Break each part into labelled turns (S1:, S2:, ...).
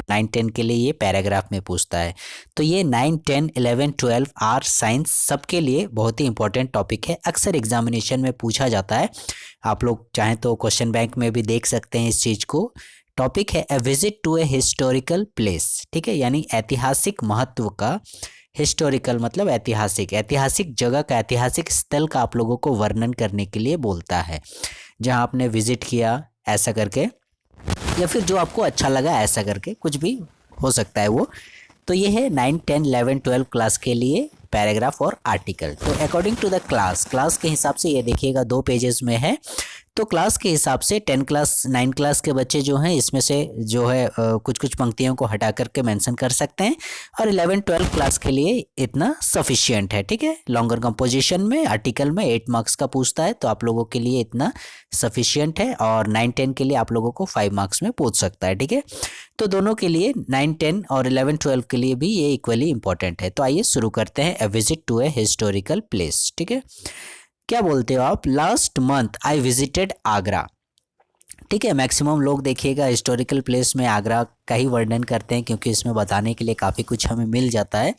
S1: 9 10 के लिए ये पैराग्राफ में पूछता है। तो ये 9 10 11 12 आर्ट साइंस सबके लिए बहुत ही इंपॉर्टेंट टॉपिक है, अक्सर एग्जामिनेशन में पूछा जाता है। आप लोग चाहें तो क्वेश्चन बैंक में भी देख सकते हैं इस चीज़ को। टॉपिक है a visit to a historical place, ठीक है, यानी ऐतिहासिक महत्व का। हिस्टोरिकल मतलब ऐतिहासिक, ऐतिहासिक जगह का, ऐतिहासिक स्थल का आप लोगों को वर्णन करने के लिए बोलता है, जहां आपने विजिट किया ऐसा करके, या फिर जो आपको अच्छा लगा ऐसा करके, कुछ भी हो सकता है वो। तो ये है 9 10 11 12 क्लास के लिए पैराग्राफ और आर्टिकल। तो अकॉर्डिंग टू द क्लास के हिसाब से ये देखिएगा 2 पेजेस में है। तो क्लास के हिसाब से 10 क्लास 9 क्लास के बच्चे जो हैं इसमें से जो है कुछ कुछ पंक्तियों को हटा करके मेंशन कर सकते हैं, और 11 12 क्लास के लिए इतना सफिशिएंट है, ठीक है। लॉन्गर कंपोजिशन में आर्टिकल में 8 मार्क्स का पूछता है, तो आप लोगों के लिए इतना सफिशिएंट है, और 9 10 के लिए आप लोगों को 5 मार्क्स में पूछ सकता है, ठीक है। तो दोनों के लिए 9 10 और 11 12 के लिए भी ये इक्वली इंपॉर्टेंट है। तो आइए शुरू करते हैं, a visit to a historical place, ठीक है। क्या बोलते हो आप? Last month I visited Agra, ठीक है। मैक्सिमम लोग देखिएगा हिस्टोरिकल प्लेस में आगरा का ही वर्णन करते हैं, क्योंकि इसमें बताने के लिए काफ़ी कुछ हमें मिल जाता है।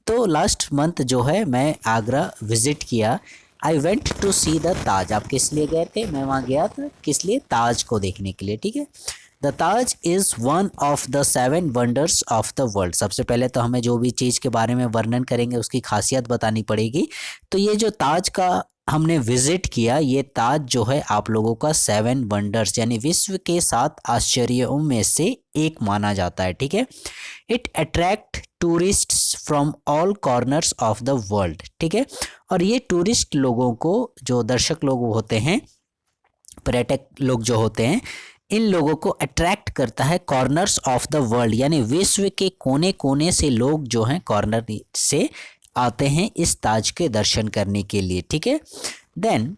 S1: तो लास्ट मंथ जो है मैं आगरा विजिट किया। I went to see the Taj, आप किस लिए गए थे? मैं वहाँ गया था किस लिए? ताज को देखने के लिए, ठीक है। The Taj is one of the 7 wonders of the world. सबसे पहले तो हमें जो भी चीज़ के बारे में वर्णन करेंगे उसकी खासियत बतानी पड़ेगी। तो ये जो ताज का हमने विजिट किया, ये ताज जो है आप लोगों का 7 वंडर्स यानी विश्व के 7 आश्चर्यों में से एक माना जाता है, ठीक है। It attract tourists from all corners of the world, ठीक है। और ये टूरिस्ट लोगों को, जो दर्शक लोग होते हैं, पर्यटक लोग जो होते हैं, इन लोगों को अट्रैक्ट करता है कॉर्नर्स ऑफ द वर्ल्ड, यानी विश्व के कोने कोने से लोग जो हैं कॉर्नर से आते हैं इस ताज के दर्शन करने के लिए, ठीक है। Then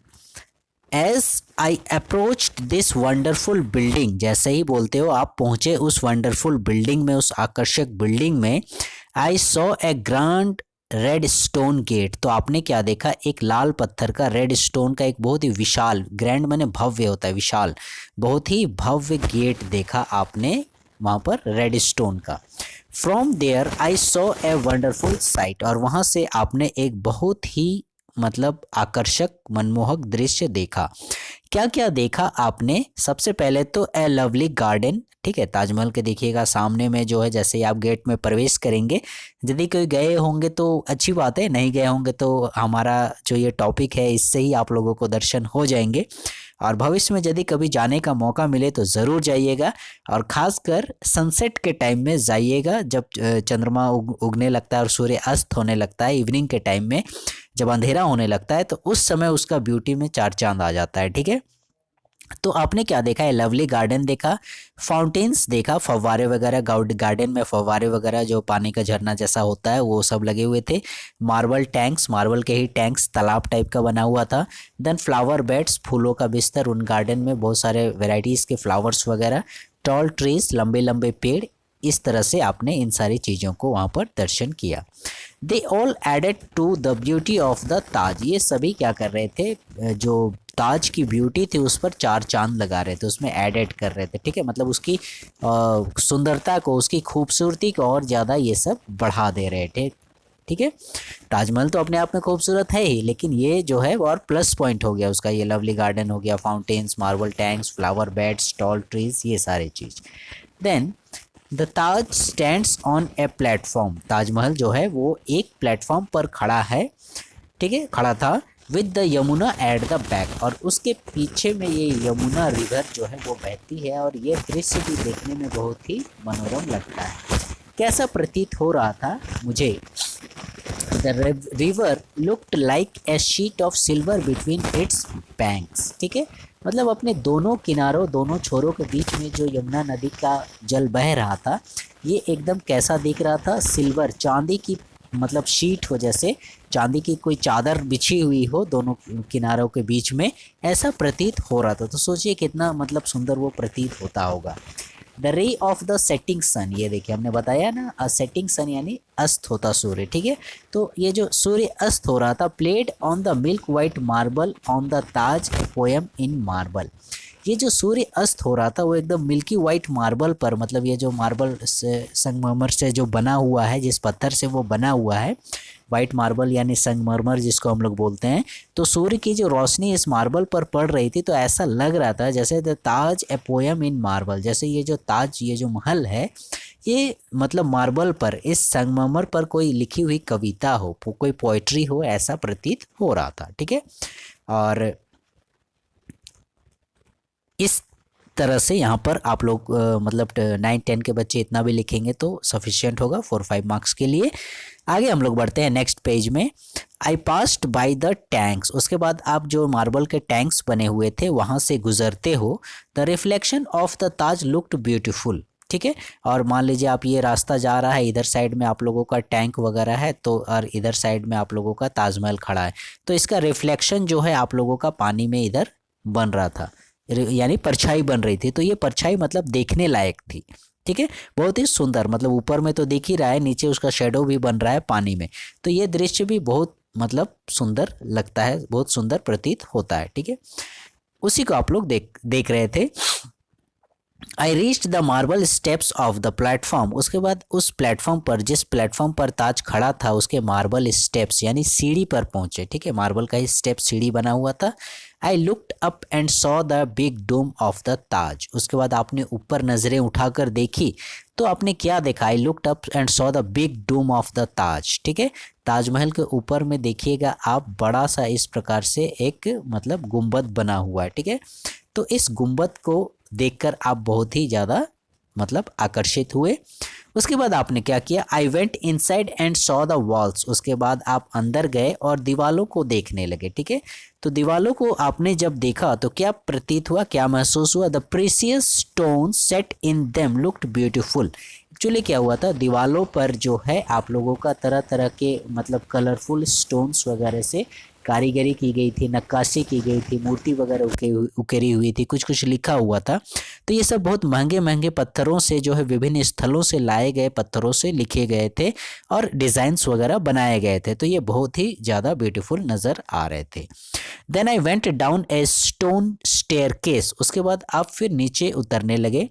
S1: as I approached this wonderful building, जैसे ही बोलते हो आप पहुँचे उस वंडरफुल बिल्डिंग में, उस आकर्षक बिल्डिंग में, I saw a grand red stone gate. तो आपने क्या देखा? एक लाल पत्थर का, रेड स्टोन का एक बहुत ही विशाल, ग्रैंड माने भव्य होता है, विशाल, बहुत ही भव्य गेट देखा आपने वहाँ पर रेड स्टोन का। From there I saw a wonderful sight, और वहाँ से आपने एक बहुत ही मतलब आकर्षक मनमोहक दृश्य देखा। क्या क्या देखा आपने? सबसे पहले तो ए लवली गार्डन, ठीक है। ताजमहल के देखिएगा सामने में जो है, जैसे ही आप गेट में प्रवेश करेंगे, यदि कोई गए होंगे तो अच्छी बात है, नहीं गए होंगे तो हमारा जो ये टॉपिक है इससे ही आप लोगों को दर्शन हो जाएंगे। और भविष्य में यदि कभी जाने का मौका मिले तो ज़रूर जाइएगा, और ख़ासकर सनसेट के टाइम में जाइएगा, जब चंद्रमा उगने लगता है और सूर्य अस्त होने लगता है, इवनिंग के टाइम में जब अंधेरा होने लगता है, तो उस समय उसका ब्यूटी में 4 चांद आ जाता है, ठीक है। तो आपने क्या देखा है? लवली गार्डन देखा, फाउंटेन्स देखा, फव्वारे वगैरह, गार्डन में फव्वारे वगैरह जो पानी का झरना जैसा होता है वो सब लगे हुए थे। मार्बल टैंक्स, मार्बल के ही टैंक्स, तालाब टाइप का बना हुआ था। देन फ्लावर बेड्स, फूलों का बिस्तर, उन गार्डन में बहुत सारे वेराइटीज़ के फ्लावर्स वगैरह। टॉल ट्रीज, लंबे लंबे पेड़, इस तरह से आपने इन सारी चीज़ों को वहाँ पर दर्शन किया। They all added to the beauty of the Taj, ये सभी क्या कर रहे थे? जो ताज की ब्यूटी थी उस पर 4 चांद लगा रहे थे, उसमें एडेड कर रहे थे, ठीक है। मतलब उसकी सुंदरता को, उसकी खूबसूरती को और ज़्यादा ये सब बढ़ा दे रहे थे, ठीक है। ताजमहल तो अपने आप में खूबसूरत है ही, लेकिन ये जो है और प्लस पॉइंट हो गया उसका। ये लवली गार्डन हो गया, fountains, marble tanks, flower beds, tall trees, ये सारे चीज़। Then the Taj stands on a platform, Taj Mahal जो है वो एक प्लेटफॉर्म पर खड़ा है, ठीक है, खड़ा था। With the Yamuna at the back, और उसके पीछे में ये यमुना रिवर जो है वो बहती है, और ये दृश्य भी देखने में बहुत ही मनोरम लगता है। कैसा प्रतीत हो रहा था मुझे? The river looked like a sheet of silver between its banks, ठीक है। मतलब अपने दोनों किनारों, दोनों छोरों के बीच में जो यमुना नदी का जल बह रहा था, ये एकदम कैसा दिख रहा था? सिल्वर, चांदी की, मतलब शीट हो, जैसे चांदी की कोई चादर बिछी हुई हो दोनों किनारों के बीच में, ऐसा प्रतीत हो रहा था। तो सोचिए कितना मतलब सुंदर वो प्रतीत होता होगा। The ray of the setting सन, ये देखिए हमने बताया ना, अ सेटिंग सन यानी अस्त होता सूर्य, ठीक है। तो ये जो सूर्य अस्त हो रहा था, played on the milk white marble on the Taj, a poem in marble, ये जो सूर्य अस्त हो रहा था वो एकदम मिल्की वाइट मार्बल पर, मतलब ये जो मार्बल से संगमरमर से जो बना हुआ है, जिस पत्थर से वो बना हुआ है, वाइट मार्बल यानी संगमरमर जिसको हम लोग बोलते हैं, तो सूर्य की जो रोशनी इस मार्बल पर पड़ रही थी तो ऐसा लग रहा था जैसे the Taj A poem in marble, जैसे ये जो ताज, ये जो महल है, ये मतलब मार्बल पर, इस संगमरमर पर कोई लिखी हुई कविता हो, कोई पोइट्री हो, ऐसा प्रतीत हो रहा था। ठीक है, और इस तरह से यहाँ पर आप लोग मतलब 9-10 के बच्चे इतना भी लिखेंगे तो सफिशिएंट होगा 4-5 मार्क्स के लिए। आगे हम लोग बढ़ते हैं नेक्स्ट पेज में। I passed by the tanks, उसके बाद आप जो मार्बल के टैंक्स बने हुए थे वहाँ से गुजरते हो। The reflection of the Taj looked beautiful. ठीक है, और मान लीजिए आप ये रास्ता जा रहा है, इधर साइड में आप लोगों का टैंक वगैरह है, तो और इधर साइड में आप लोगों का ताजमहल खड़ा है, तो इसका रिफ्लेक्शन जो है आप लोगों का पानी में इधर बन रहा था, यानी परछाई बन रही थी। तो ये परछाई मतलब देखने लायक थी। ठीक है, बहुत ही सुंदर, मतलब ऊपर में तो दिख ही रहा है, नीचे उसका शेडो भी बन रहा है पानी में, तो ये दृश्य भी बहुत मतलब सुंदर लगता है, बहुत सुंदर प्रतीत होता है। ठीक है, उसी को आप लोग देख रहे थे। I reached the marble steps of the platform, उसके बाद उस प्लेटफॉर्म पर, जिस प्लेटफॉर्म पर ताज खड़ा था, उसके मार्बल स्टेप्स यानी सीढ़ी पर पहुंचे। ठीक है, मार्बल का ही स्टेप सीढ़ी बना हुआ था। I looked up and saw the big dome of the Taj, उसके बाद आपने ऊपर नज़रें उठाकर देखी तो आपने क्या देखा? I looked up and saw the big dome of the Taj. ठीक है, ताजमहल के ऊपर में देखिएगा आप, बड़ा सा इस प्रकार से एक मतलब गुंबद बना हुआ है। ठीक है, तो इस गुंबद को देखकर आप बहुत ही ज़्यादा मतलब आकर्षित हुए। उसके बाद आपने क्या किया? I went inside and saw the walls, उसके बाद आप अंदर गए और दीवालों को देखने लगे। ठीक है, तो दीवालों को आपने जब देखा तो क्या प्रतीत हुआ, क्या महसूस हुआ? The precious stone set in them looked beautiful. Actually क्या हुआ था, दीवालों पर जो है आप लोगों का तरह तरह के मतलब कलरफुल स्टोन्स वगैरह से कारीगरी की गई थी, नक्काशी की गई थी, मूर्ति वगैरह उकेरी हुई थी, कुछ कुछ लिखा हुआ था। तो ये सब बहुत महंगे महंगे पत्थरों से जो है, विभिन्न स्थलों से लाए गए पत्थरों से लिखे गए थे और डिज़ाइंस वगैरह बनाए गए थे, तो ये बहुत ही ज़्यादा ब्यूटीफुल नज़र आ रहे थे। Then I went down a stone staircase, उसके बाद आप फिर नीचे उतरने लगे।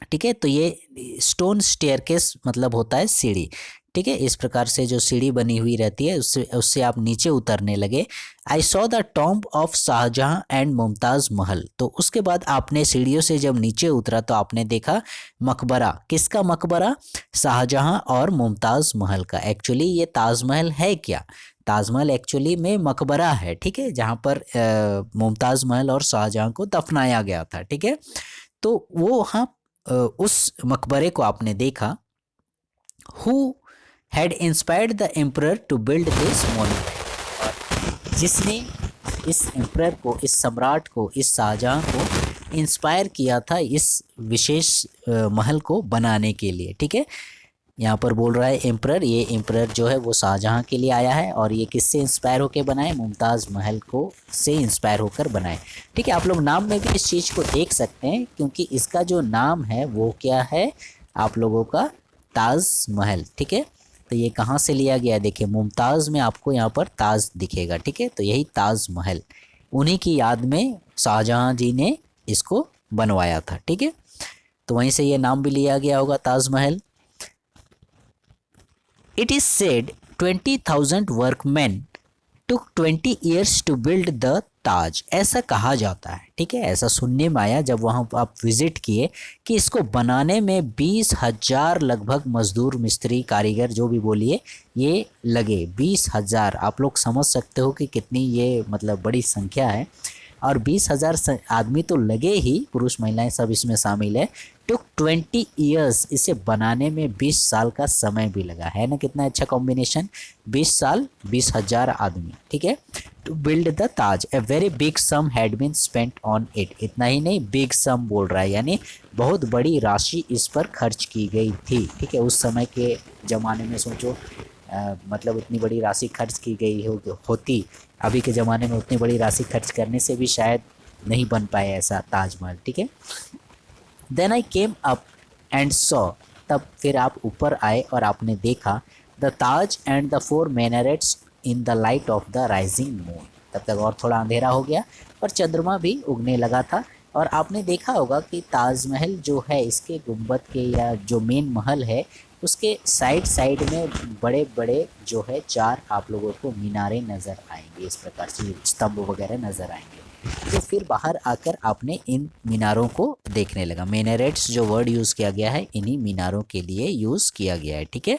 S1: ठीक है, तो ये स्टोन स्टेयरकेस मतलब होता है सीढ़ी। ठीक है, इस प्रकार से जो सीढ़ी बनी हुई रहती है उससे आप नीचे उतरने लगे। I saw the tomb of Shahjahan and Mumtaz Mahal, तो उसके बाद आपने सीढ़ियों से जब नीचे उतरा तो आपने देखा मकबरा। किसका मकबरा? शाहजहां और मुमताज़ महल का। एक्चुअली ये ताजमहल है क्या? ताजमहल एक्चुअली में मकबरा है। ठीक है, जहाँ पर मुमताज़ महल और शाहजहां को दफनाया गया था। ठीक है, तो वो वहाँ उस मकबरे को आपने देखा। Who had inspired the emperor to build this monument, जिसने इस एम्परर को, इस सम्राट को, इस शाहजहां को इंस्पायर किया था इस विशेष महल को बनाने के लिए। ठीक है, यहाँ पर बोल रहा है एम्परर, ये एम्परर जो है वो शाहजहां के लिए आया है, और ये किससे इंस्पायर होकर बनाए? मुमताज़ महल को से इंस्पायर होकर बनाए। ठीक है, आप लोग नाम में भी इस चीज़ को देख सकते हैं, क्योंकि इसका जो नाम है वो क्या है आप लोगों का? ताज महल। ठीक है, तो ये कहाँ से लिया गया? देखिए, मुमताज़ में आपको यहाँ पर ताज दिखेगा। ठीक है, तो यही ताज महल, उन्हीं की याद में शाहजहां जी ने इसको बनवाया था। ठीक है, तो वहीं से ये नाम भी लिया गया होगा Taj Mahal. It is said 20,000 workmen took 20 years to build the ताज, ऐसा कहा जाता है। ठीक है, ऐसा सुनने में आया जब वहाँ आप विज़िट किए कि इसको बनाने में 20,000 लगभग मज़दूर, मिस्त्री, कारीगर जो भी बोलिए, ये लगे 20,000। आप लोग समझ सकते हो कि कितनी ये मतलब बड़ी संख्या है, और 20,000 आदमी तो लगे ही, पुरुष महिलाएं सब इसमें शामिल है। टुक 20 ईयर्स, इसे बनाने में 20 साल का समय भी लगा है ना, कितना अच्छा कॉम्बिनेशन, 20 साल 20,000 आदमी। ठीक है, to build the Taj a very big sum had been spent on it, इतना ही नहीं, बिग सम बोल रहा है, यानी बहुत बड़ी राशि इस पर खर्च की गई थी। ठीक है, उस समय के ज़माने में सोचो, मतलब उतनी बड़ी राशि खर्च की गई होती, अभी के ज़माने में उतनी बड़ी राशि खर्च करने से भी शायद नहीं बन पाए ऐसा ताजमहल। ठीक है, then I came up and saw, तब फिर आप ऊपर आए और आपने देखा the Taj and the 4 minarets in the light of the rising moon. तब तक और थोड़ा अंधेरा हो गया और चंद्रमा भी उगने लगा था, और आपने देखा होगा कि ताजमहल जो है इसके गुंबद के या जो मेन महल है उसके साइड साइड में बड़े बड़े जो है 4 आप लोगों को मीनारें नज़र आएंगे, इस प्रकार से स्तंभ वगैरह नज़र आएंगे। तो फिर बाहर आकर आपने इन मीनारों को देखने लगा। मिनारेट्स जो वर्ड यूज़ किया गया है इन्हीं मीनारों के लिए यूज़ किया गया है, ठीक है।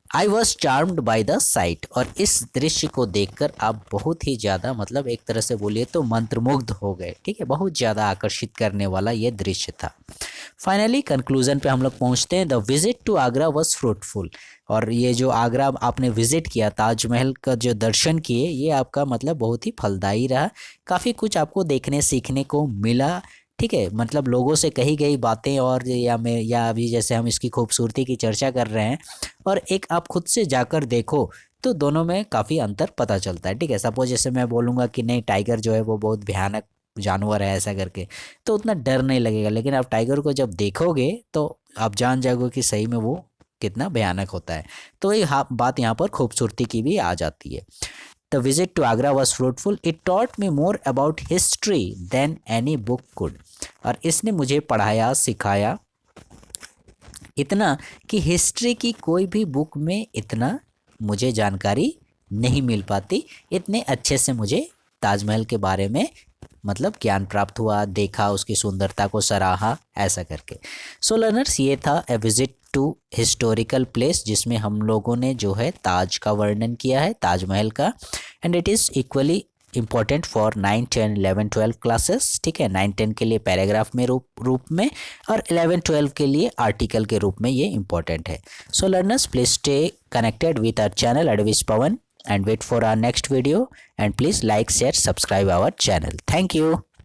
S1: I was charmed by the site, और इस दृश्य को देखकर आप बहुत ही ज़्यादा मतलब एक तरह से बोलिए तो मंत्रमुग्ध हो गए, ठीक है। बहुत ज़्यादा आकर्षित करने वाला ये दृश्य था। फाइनली कंक्लूजन पे हम लोग पहुँचते हैं। The visit to Agra was fruitful, और ये जो आगरा आपने विजिट किया, ताजमहल का जो दर्शन किए, ये आपका मतलब बहुत ही फलदायी रहा। काफ़ी कुछ आपको देखने सीखने को मिला, ठीक है। मतलब लोगों से कही गई बातें और या अभी जैसे हम इसकी खूबसूरती की चर्चा कर रहे हैं, और एक आप खुद से जाकर देखो तो दोनों में काफ़ी अंतर पता चलता है, ठीक है। सपोज जैसे मैं बोलूँगा कि नहीं टाइगर जो है वो बहुत भयानक जानवर है ऐसा करके, तो उतना डर नहीं लगेगा, लेकिन आप टाइगर को जब देखोगे तो आप जान जाओगे कि सही में वो कितना भयानक होता है। तो ये बात यहाँ पर खूबसूरती की भी आ जाती है। The visit to Agra was fruitful. It taught me more about history than any book could. और इसने मुझे पढ़ाया सिखाया इतना कि हिस्ट्री की कोई भी बुक में इतना मुझे जानकारी नहीं मिल पाती। इतने अच्छे से मुझे ताजमहल के बारे में मतलब ज्ञान प्राप्त हुआ, देखा, उसकी सुंदरता को सराहा, ऐसा करके। सो लर्नर्स, ये था ए विजिट टू हिस्टोरिकल प्लेस, जिसमें हम लोगों ने जो है ताज का वर्णन किया है, ताजमहल का। And it is equally important for 9, 10, 11, 12 classes, ठीक है। 9, 10 के लिए पैराग्राफ में रूप में, और 11, 12 के लिए आर्टिकल के रूप में ये इम्पॉर्टेंट है। So learners, please stay connected with our channel Advis Pavan and wait for our next video, and please like, share, subscribe our channel. Thank you.